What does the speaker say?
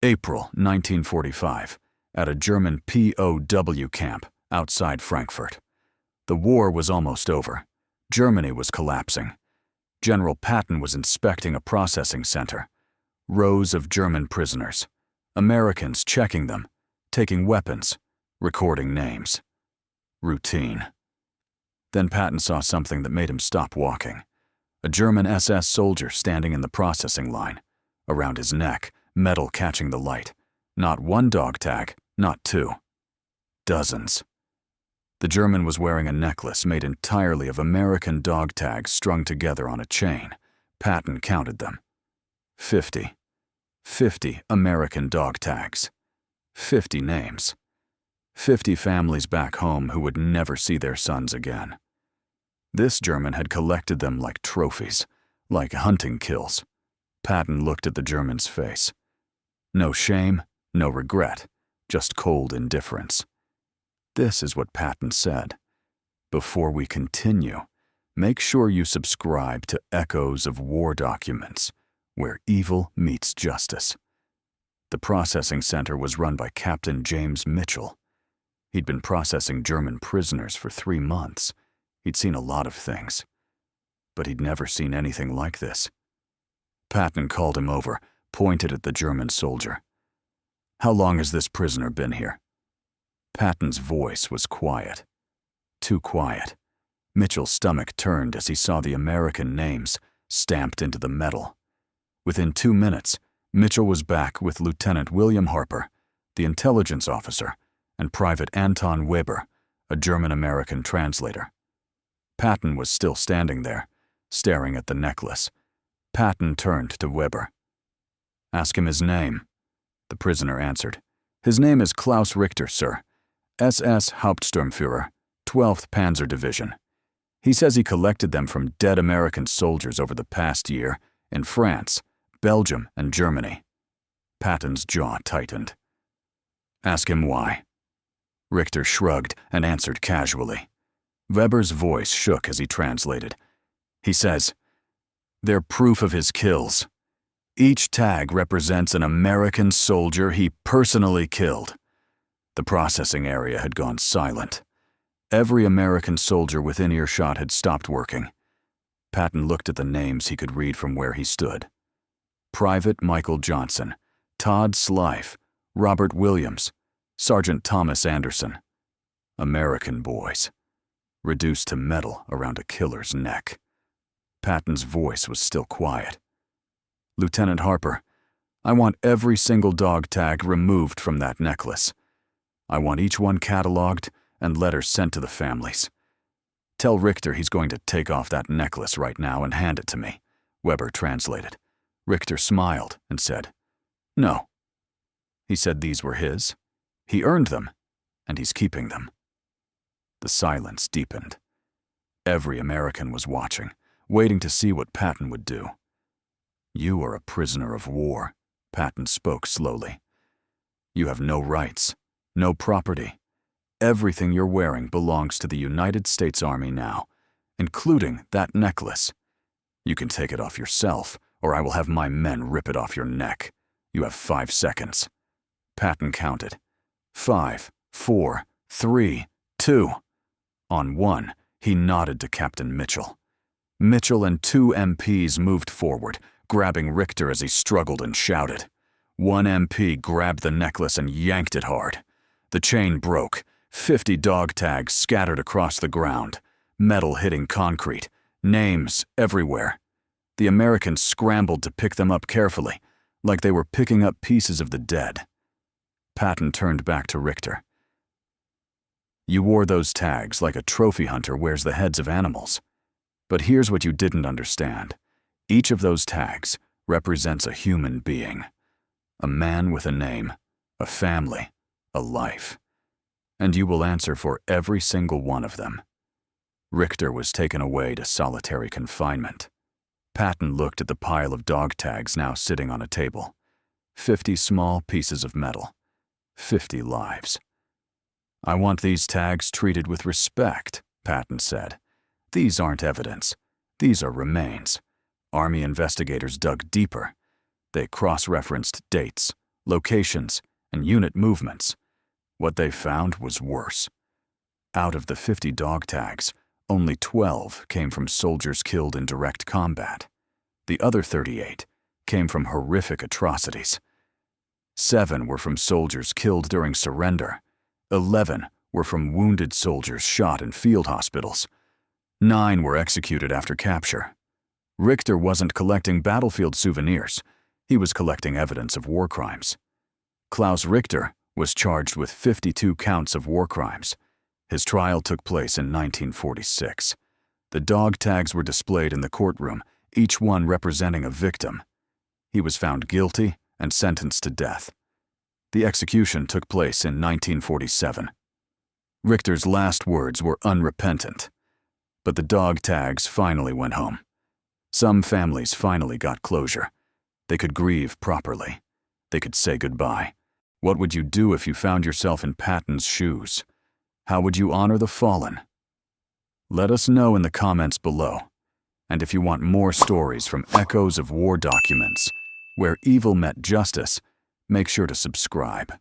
April 1945, at a German POW camp outside Frankfurt. The war was almost over. Germany was collapsing. General Patton was inspecting a processing center. Rows of German prisoners. Americans checking them, taking weapons, recording names. Routine. Then Patton saw something that made him stop walking. A German SS soldier standing in the processing line. Around his neck, metal catching the light. Not one dog tag, not two. Dozens. The German was wearing a necklace made entirely of American dog tags strung together on a chain. Patton counted them. 50. 50 American dog tags. 50 names. 50 families back home who would never see their sons again. This German had collected them like trophies, like hunting kills. Patton looked at the German's face. No shame, no regret, just cold indifference. This is what Patton said. Before we continue, make sure you subscribe to Echoes of War Documents, where evil meets justice. The processing center was run by Captain James Mitchell. He'd been processing German prisoners for 3 months. He'd seen a lot of things, but he'd never seen anything like this. Patton called him over, pointed at the German soldier. "How long has this prisoner been here?" Patton's voice was quiet. Too quiet. Mitchell's stomach turned as he saw the American names stamped into the metal. Within 2 minutes, Mitchell was back with Lieutenant William Harper, the intelligence officer, and Private Anton Weber, a German-American translator. Patton was still standing there, staring at the necklace. Patton turned to Weber. "Ask him his name." The prisoner answered. "His name is Klaus Richter, sir. SS Hauptsturmführer, 12th Panzer Division. He says he collected them from dead American soldiers over the past year in France, Belgium, and Germany." Patton's jaw tightened. "Ask him why." Richter shrugged and answered casually. Weber's voice shook as he translated. He says, "They're proof of his kills. Each tag represents an American soldier he personally killed." The processing area had gone silent. Every American soldier within earshot had stopped working. Patton looked at the names he could read from where he stood. Private Michael Johnson, Todd Slife, Robert Williams, Sergeant Thomas Anderson. American boys. Reduced to metal around a killer's neck. Patton's voice was still quiet. "Lieutenant Harper, I want every single dog tag removed from that necklace. I want each one cataloged and letters sent to the families. Tell Richter he's going to take off that necklace right now and hand it to me," Weber translated. Richter smiled and said, "No." He said these were his. He earned them, and he's keeping them. The silence deepened. Every American was watching, waiting to see what Patton would do. "You are a prisoner of war," Patton spoke slowly. "You have no rights, no property. Everything you're wearing belongs to the United States Army now, including that necklace. You can take it off yourself, or I will have my men rip it off your neck. You have 5 seconds." Patton counted. 5, 4, 3, 2. On 1, he nodded to Captain Mitchell. Mitchell and 2 MPs moved forward, grabbing Richter as he struggled and shouted. 1 MP grabbed the necklace and yanked it hard. The chain broke. 50 dog tags scattered across the ground, metal hitting concrete, names everywhere. The Americans scrambled to pick them up carefully, like they were picking up pieces of the dead. Patton turned back to Richter. "You wore those tags like a trophy hunter wears the heads of animals. But here's what you didn't understand. Each of those tags represents a human being. A man with a name, a family, a life. And you will answer for every single one of them." Richter was taken away to solitary confinement. Patton looked at the pile of dog tags now sitting on a table. 50 small pieces of metal. 50 lives. "I want these tags treated with respect," Patton said. "These aren't evidence. These are remains." Army investigators dug deeper. They cross-referenced dates, locations, and unit movements. What they found was worse. Out of the 50 dog tags, only 12 came from soldiers killed in direct combat. The other 38 came from horrific atrocities. 7 were from soldiers killed during surrender. 11 were from wounded soldiers shot in field hospitals. 9 were executed after capture. Richter wasn't collecting battlefield souvenirs. He was collecting evidence of war crimes. Klaus Richter was charged with 52 counts of war crimes. His trial took place in 1946. The dog tags were displayed in the courtroom, each one representing a victim. He was found guilty and sentenced to death. The execution took place in 1947. Richter's last words were unrepentant. But the dog tags finally went home. Some families finally got closure. They could grieve properly. They could say goodbye. What would you do if you found yourself in Patton's shoes? How would you honor the fallen? Let us know in the comments below. And if you want more stories from echoes of war documents, where evil met justice, make sure to subscribe.